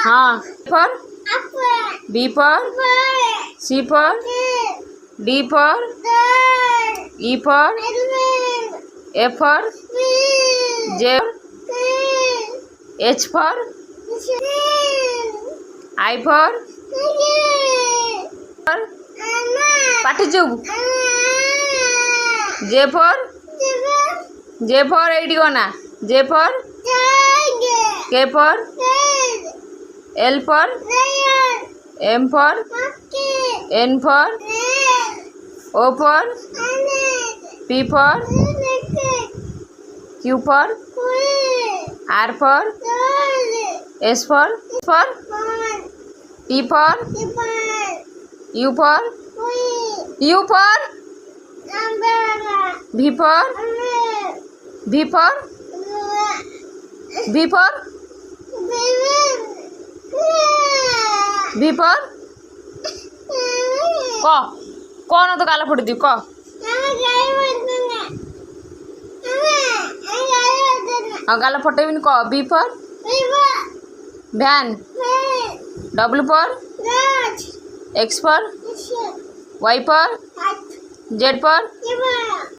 हाँ for B for C for D for E for F for J for H for I for পাটি চুপ J for এইটি না J for K for L for M for N for O for P for Q for R for S for T for U for V for V for V for V for कौन तो काला फोड़ दी काला फोटे भी क B for van W for X for Y for Z for